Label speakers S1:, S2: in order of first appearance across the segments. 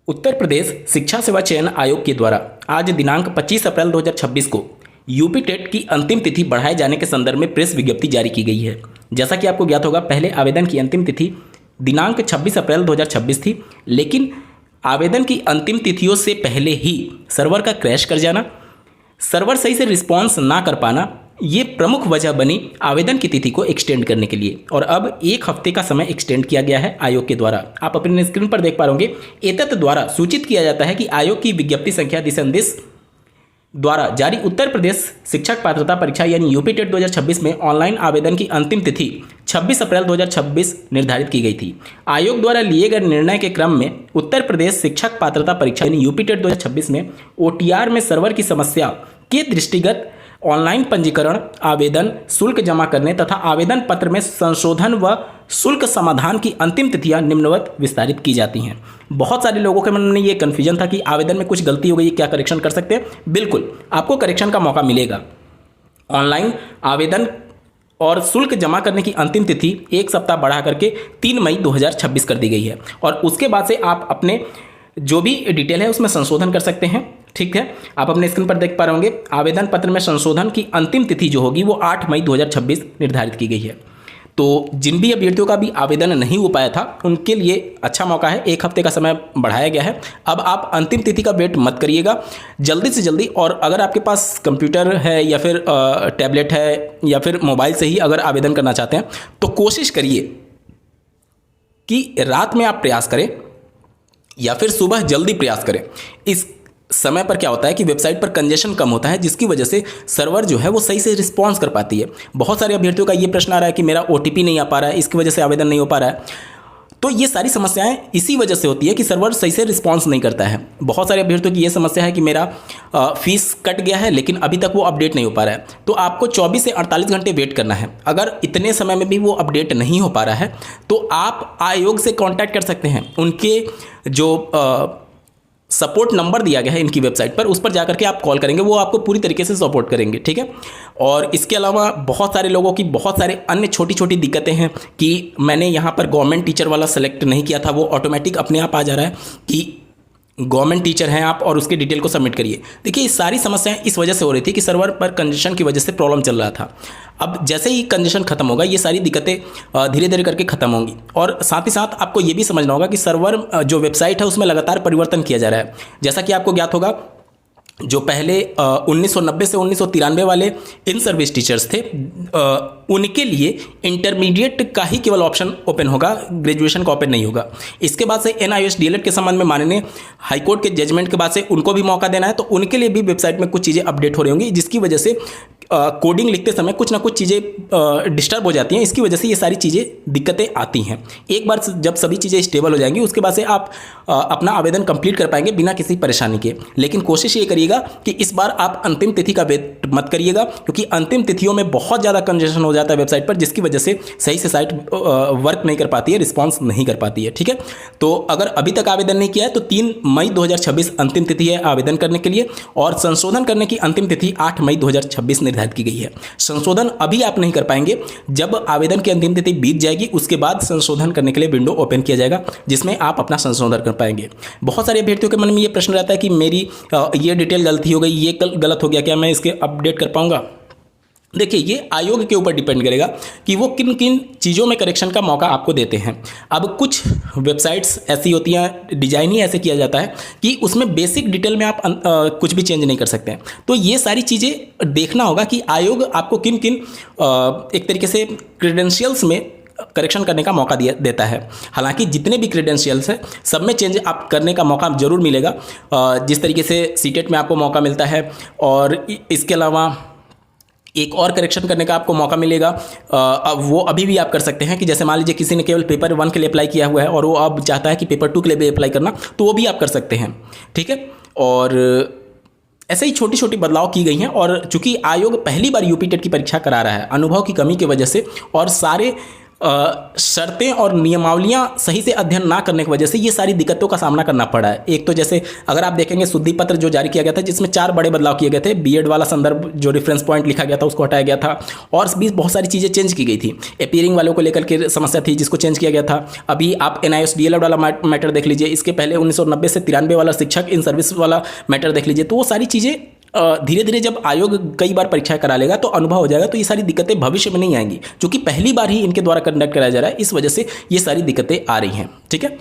S1: उत्तर प्रदेश शिक्षा सेवा चयन आयोग के द्वारा आज दिनांक 25 अप्रैल 2026 को यूपी टेट की अंतिम तिथि बढ़ाए जाने के संदर्भ में प्रेस विज्ञप्ति जारी की गई है। जैसा कि आपको ज्ञात होगा, पहले आवेदन की अंतिम तिथि दिनांक 26 अप्रैल 2026 थी, लेकिन आवेदन की अंतिम तिथियों से पहले ही सर्वर का क्रैश कर जाना, सर्वर सही से रिस्पॉन्स ना कर पाना, ये प्रमुख वजह बनी आवेदन की तिथि को एक्सटेंड करने के लिए। और अब एक हफ्ते का समय एक्सटेंड किया गया है आयोग के द्वारा। आप अपने स्क्रीन पर देख पा रहे होंगे, एतत् द्वारा सूचित किया जाता है कि आयोग की विज्ञप्ति संख्या दिसंदेश द्वारा जारी उत्तर प्रदेश शिक्षक पात्रता परीक्षा यानी यूपी टेट 2026 में ऑनलाइन आवेदन की अंतिम तिथि 26 अप्रैल 2026 निर्धारित की गई थी। आयोग द्वारा लिए गए निर्णय के क्रम में उत्तर प्रदेश शिक्षक पात्रता परीक्षा यानी यूपी टेट 2026 में ओटीआर में सर्वर की समस्या के दृष्टिगत ऑनलाइन पंजीकरण, आवेदन शुल्क जमा करने तथा आवेदन पत्र में संशोधन व शुल्क समाधान की अंतिम तिथियां निम्नवत विस्तारित की जाती हैं। बहुत सारे लोगों के मन में ये कन्फ्यूजन था कि आवेदन में कुछ गलती हो गई, क्या करेक्शन कर सकते हैं। बिल्कुल, आपको करेक्शन का मौका मिलेगा। ऑनलाइन आवेदन और शुल्क जमा करने की अंतिम तिथि एक सप्ताह बढ़ा करके 3 मई 2026 कर दी गई है और उसके बाद से आप अपने जो भी डिटेल है उसमें संशोधन कर सकते हैं। ठीक है, आप अपने स्क्रीन पर देख पा रहे होंगे, आवेदन पत्र में संशोधन की अंतिम तिथि जो होगी वो 8 मई 2026 निर्धारित की गई है। तो जिन भी अभ्यर्थियों का भी आवेदन नहीं हो पाया था उनके लिए अच्छा मौका है, एक हफ्ते का समय बढ़ाया गया है। अब आप अंतिम तिथि का वेट मत करिएगा, जल्दी से जल्दी। और अगर आपके पास कंप्यूटर है या फिर टैबलेट है या फिर मोबाइल से ही अगर आवेदन करना चाहते हैं तो कोशिश करिए कि रात में आप प्रयास करें या फिर सुबह जल्दी प्रयास करें। इस समय पर क्या होता है कि वेबसाइट पर कंजेशन कम होता है, जिसकी वजह से सर्वर जो है वो सही से रिस्पॉन्स कर पाती है। बहुत सारे अभ्यर्थियों का ये प्रश्न आ रहा है कि मेरा ओटीपी नहीं आ पा रहा है, इसकी वजह से आवेदन नहीं हो पा रहा है। तो ये सारी समस्याएं इसी वजह से होती है कि सर्वर सही से रिस्पॉन्स नहीं करता है। बहुत सारे अभ्यर्थियों की ये समस्या है कि मेरा फीस कट गया है लेकिन अभी तक वो अपडेट नहीं हो पा रहा है। तो आपको 24 से 48 घंटे वेट करना है। अगर इतने समय में भी वो अपडेट नहीं हो पा रहा है तो आप आयोग से कॉन्टैक्ट कर सकते हैं। उनके जो सपोर्ट नंबर दिया गया है इनकी वेबसाइट पर, उस पर जाकर के आप कॉल करेंगे, वो आपको पूरी तरीके से सपोर्ट करेंगे। ठीक है, और इसके अलावा बहुत सारे लोगों की बहुत सारे अन्य छोटी छोटी दिक्कतें हैं कि मैंने यहाँ पर गवर्नमेंट टीचर वाला सेलेक्ट नहीं किया था, वो ऑटोमेटिक अपने आप आ जा रहा है कि गवर्नमेंट टीचर हैं आप और उसके डिटेल को सबमिट करिए। देखिए, ये सारी समस्याएं इस वजह से हो रही थी कि सर्वर पर कंजेशन की वजह से प्रॉब्लम चल रहा था। अब जैसे ही कंजेशन खत्म होगा ये सारी दिक्कतें धीरे धीरे करके खत्म होंगी। और साथ ही साथ आपको ये भी समझना होगा कि सर्वर जो वेबसाइट है उसमें लगातार परिवर्तन किया जा रहा है। जैसा कि आपको ज्ञात होगा, जो पहले 1990 से 1993 वाले इन सर्विस टीचर्स थे उनके लिए इंटरमीडिएट का ही केवल ऑप्शन ओपन होगा, ग्रेजुएशन का ओपन नहीं होगा। इसके बाद से NIOS DLED के संबंध में माननीय हाईकोर्ट के जजमेंट के बाद से उनको भी मौका देना है, तो उनके लिए भी वेबसाइट में कुछ चीज़ें अपडेट हो रही होंगी, जिसकी वजह से कोडिंग लिखते समय कुछ ना कुछ चीज़ें डिस्टर्ब हो जाती हैं। इसकी वजह से ये सारी चीज़ें दिक्कतें आती हैं। एक बार जब सभी चीज़ें स्टेबल हो जाएंगी उसके बाद से आप अपना आवेदन कंप्लीट कर पाएंगे बिना किसी परेशानी के। लेकिन कोशिश ये करिएगा कि इस बार आप अंतिम तिथि का वेट मत करिएगा, क्योंकि अंतिम तिथियों में बहुत ज़्यादा कंजेशन हो जाता है वेबसाइट पर, जिसकी वजह से सही से साइट वर्क नहीं कर पाती है, रिस्पॉन्स नहीं कर पाती है। ठीक है, तो अगर अभी तक आवेदन नहीं किया है तो 3 मई 2026 अंतिम तिथि है आवेदन करने के लिए, और संशोधन करने की अंतिम तिथि 8 मई 2026 निर्धारित की गई है। संशोधन अभी आप नहीं कर पाएंगे, जब आवेदन की अंतिम तिथि बीत जाएगी उसके बाद संशोधन करने के लिए विंडो ओपन किया जाएगा, जिसमें आप अपना संशोधन कर पाएंगे। बहुत सारे अभ्यर्थियों के मन में ये प्रश्न रहता है कि मेरी ये डिटेल गलती हो गई, ये गलत हो गया, क्या मैं इसके अपडेट कर पाऊंगा? देखिए, ये आयोग के ऊपर डिपेंड करेगा कि वो किन किन चीज़ों में करेक्शन का मौका आपको देते हैं। अब कुछ वेबसाइट्स ऐसी होती हैं, डिजाइन ही ऐसे किया जाता है कि उसमें बेसिक डिटेल में आप कुछ भी चेंज नहीं कर सकते हैं। तो ये सारी चीज़ें देखना होगा कि आयोग आपको किन किन एक तरीके से क्रेडेंशियल्स में करेक्शन करने का मौका देता है। हालांकि जितने भी क्रेडेंशियल्स हैं सब में चेंज आप करने का मौका जरूर मिलेगा, जिस तरीके से सीटेट में आपको मौका मिलता है। और इसके अलावा एक और करेक्शन करने का आपको मौका मिलेगा, अब वो अभी भी आप कर सकते हैं कि जैसे मान लीजिए किसी ने केवल पेपर 1 के लिए अप्लाई किया हुआ है और वो अब चाहता है कि पेपर 2 के लिए भी अप्लाई करना, तो वो भी आप कर सकते हैं। ठीक है, और ऐसे ही छोटी छोटी बदलाव की गई हैं। और चूंकि आयोग पहली बार यूपी टेट की परीक्षा करा रहा है, अनुभव की कमी की वजह से और सारे शर्तें और नियमावलियां सही से अध्ययन ना करने की वजह से ये सारी दिक्कतों का सामना करना पड़ा है। एक तो जैसे अगर आप देखेंगे शुद्धि पत्र जो जारी किया गया था जिसमें 4 बड़े बदलाव किए गए थे। बीएड वाला संदर्भ जो रेफरेंस पॉइंट लिखा गया था उसको हटाया गया था और भी बहुत सारी चीज़ें चेंज की गई थी। अपीयरिंग वालों को लेकर के समस्या थी जिसको चेंज किया गया था। अभी आप NIOS DLED वाला मैटर देख लीजिए, इसके पहले 1990 से 93 वाला शिक्षक इन सर्विस वाला मैटर देख लीजिए। तो वो सारी चीज़ें धीरे धीरे जब आयोग कई बार परीक्षाएं करा लेगा तो अनुभव हो जाएगा, तो ये सारी दिक्कतें भविष्य में नहीं आएंगी, क्योंकि पहली बार ही इनके द्वारा कंडक्ट कराया जा रहा है, इस वजह से ये सारी दिक्कतें आ रही हैं। ठीक है,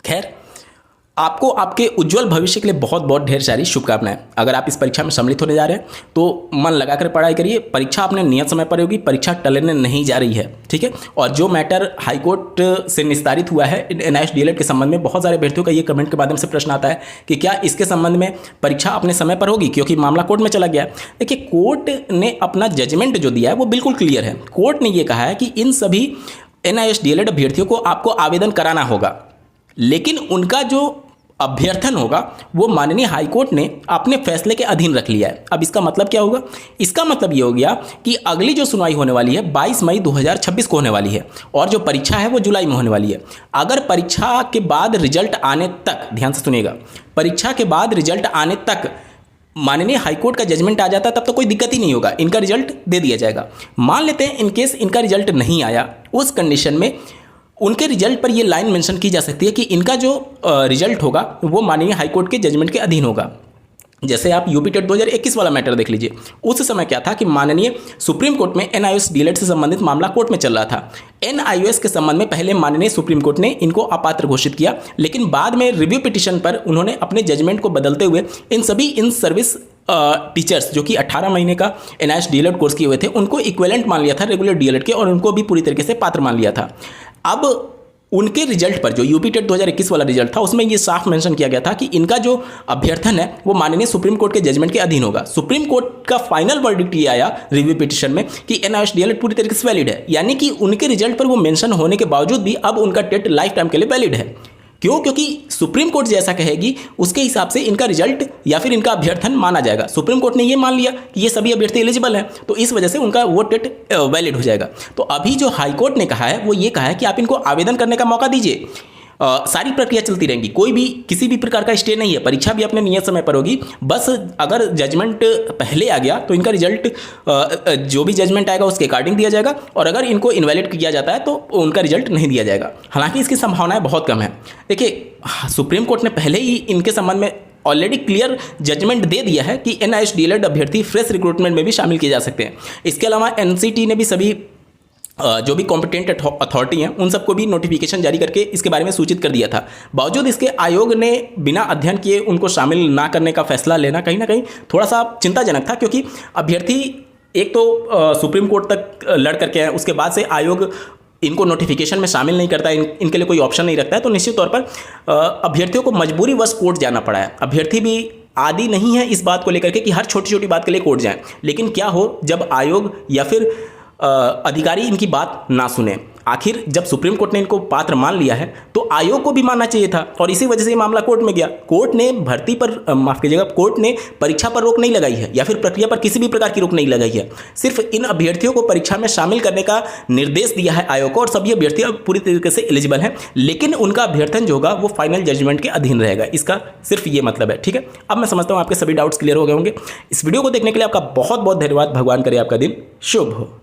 S1: खैर आपको आपके उज्जवल भविष्य के लिए बहुत बहुत ढेर सारी शुभकामनाएं। अगर आप इस परीक्षा में सम्मिलित होने जा रहे हैं तो मन लगाकर पढ़ाई करिए। परीक्षा अपने नियत समय पर होगी, परीक्षा टलने नहीं जा रही है। ठीक है, और जो मैटर हाईकोर्ट से निस्तारित हुआ है NIOS DLED के संबंध में, बहुत सारे अभ्यर्थियों का ये कमेंट के माध्यम से प्रश्न आता है कि क्या इसके संबंध में परीक्षा अपने समय पर होगी, क्योंकि मामला कोर्ट में चला गया। देखिए, कोर्ट ने अपना जजमेंट जो दिया है वो बिल्कुल क्लियर है। कोर्ट ने ये कहा है कि इन सभी NIOS DLED अभ्यर्थियों को आपको आवेदन कराना होगा, लेकिन उनका जो अभ्यर्थन होगा वो माननीय हाईकोर्ट ने अपने फैसले के अधीन रख लिया है। अब इसका मतलब क्या होगा? इसका मतलब ये हो गया कि अगली जो सुनवाई होने वाली है 22 मई 2026 को होने वाली है और जो परीक्षा है वो जुलाई में होने वाली है। अगर परीक्षा के बाद रिजल्ट आने तक, ध्यान से सुनिएगा, परीक्षा के बाद रिजल्ट आने तक माननीय हाईकोर्ट का जजमेंट आ जाता तब तो कोई दिक्कत ही नहीं होगा, इनका रिजल्ट दे दिया जाएगा। मान लेते हैं इनकेस इनका रिजल्ट नहीं आया, उस कंडीशन में उनके रिजल्ट पर ये लाइन मेंशन की जा सकती है कि इनका जो रिजल्ट होगा वो माननीय हाईकोर्ट के जजमेंट के अधीन होगा। जैसे आप यूपी टेट 2021 वाला मैटर देख लीजिए, उस समय क्या था कि माननीय सुप्रीम कोर्ट में NIOS DLED से संबंधित मामला कोर्ट में चल रहा था। NIOS के संबंध में पहले माननीय सुप्रीम कोर्ट ने इनको अपात्र घोषित किया, लेकिन बाद में रिव्यू पिटीशन पर उन्होंने अपने जजमेंट को बदलते हुए इन सभी इन सर्विस टीचर्स जो कि 18 महीने का NIOS DLED कोर्स किए हुए थे उनको इक्विवेलेंट मान लिया था रेगुलर DLED के, और उनको भी पूरी तरीके से पात्र मान लिया था। अब उनके रिजल्ट पर जो यूपी टेट 2021 वाला रिजल्ट था उसमें ये साफ मेंशन किया गया था कि इनका जो अभ्यर्थन है वो माननीय सुप्रीम कोर्ट के जजमेंट के अधीन होगा। सुप्रीम कोर्ट का फाइनल वर्डिक्ट ये आया रिव्यू पिटीशन में कि NIOS DLED पूरी तरीके से वैलिड है, यानी कि उनके रिजल्ट पर वो मेंशन होने के बावजूद भी अब उनका टेट लाइफ टाइम के लिए वैलिड है। क्यों? क्योंकि सुप्रीम कोर्ट जैसा कहेगी उसके हिसाब से इनका रिजल्ट या फिर इनका अभ्यर्थन माना जाएगा। सुप्रीम कोर्ट ने ये मान लिया कि ये सभी अभ्यर्थी एलिजिबल हैं, तो इस वजह से उनका वो टेट वैलिड हो जाएगा। तो अभी जो हाईकोर्ट ने कहा है वो ये कहा है कि आप इनको आवेदन करने का मौका दीजिए, सारी प्रक्रिया चलती रहेंगी, कोई भी किसी भी प्रकार का स्टे नहीं है, परीक्षा भी अपने नियत समय पर होगी। बस अगर जजमेंट पहले आ गया तो इनका रिजल्ट जो भी जजमेंट आएगा उसके अकॉर्डिंग दिया जाएगा, और अगर इनको इनवैलिड किया जाता है तो उनका रिजल्ट नहीं दिया जाएगा। हालांकि इसकी संभावनाएं बहुत कम है। देखिए, सुप्रीम कोर्ट ने पहले ही इनके संबंध में ऑलरेडी क्लियर जजमेंट दे दिया है कि NIOS DLED अभ्यर्थी फ्रेश रिक्रूटमेंट में भी शामिल किए जा सकते हैं। इसके अलावा NCT ने भी सभी जो भी कॉम्पिटेंट अथॉरिटी हैं उन सबको भी नोटिफिकेशन जारी करके इसके बारे में सूचित कर दिया था। बावजूद इसके आयोग ने बिना अध्ययन किए उनको शामिल ना करने का फैसला लेना कहीं ना कहीं थोड़ा सा चिंताजनक था, क्योंकि अभ्यर्थी एक तो सुप्रीम कोर्ट तक लड़ करके आए, उसके बाद से आयोग इनको नोटिफिकेशन में शामिल नहीं करता, इनके लिए कोई ऑप्शन नहीं रखता है, तो निश्चित तौर पर अभ्यर्थियों को मजबूरीवश कोर्ट जाना पड़ा है। अभ्यर्थी भी आदी नहीं है इस बात को लेकर के कि हर छोटी छोटी बात के लिए कोर्ट जाएं, लेकिन क्या हो जब आयोग या फिर अधिकारी इनकी बात ना सुने। आखिर जब सुप्रीम कोर्ट ने इनको पात्र मान लिया है तो आयोग को भी मानना चाहिए था, और इसी वजह से ये मामला कोर्ट में गया। कोर्ट ने भर्ती पर माफ कीजिएगा, कोर्ट ने परीक्षा पर रोक नहीं लगाई है या फिर प्रक्रिया पर किसी भी प्रकार की रोक नहीं लगाई है। सिर्फ इन अभ्यर्थियों को परीक्षा में शामिल करने का निर्देश दिया है आयोग को, और सभी अभ्यर्थी अब पूरी तरीके से एलिजिबल हैं, लेकिन उनका अभ्यर्थन जो होगा वो फाइनल जजमेंट के अधीन रहेगा। इसका सिर्फ ये मतलब है। ठीक है, अब मैं समझता हूँ आपके सभी डाउट्स क्लियर हो गए होंगे। इस वीडियो को देखने के लिए आपका बहुत बहुत धन्यवाद। भगवान करे आपका दिन शुभ हो।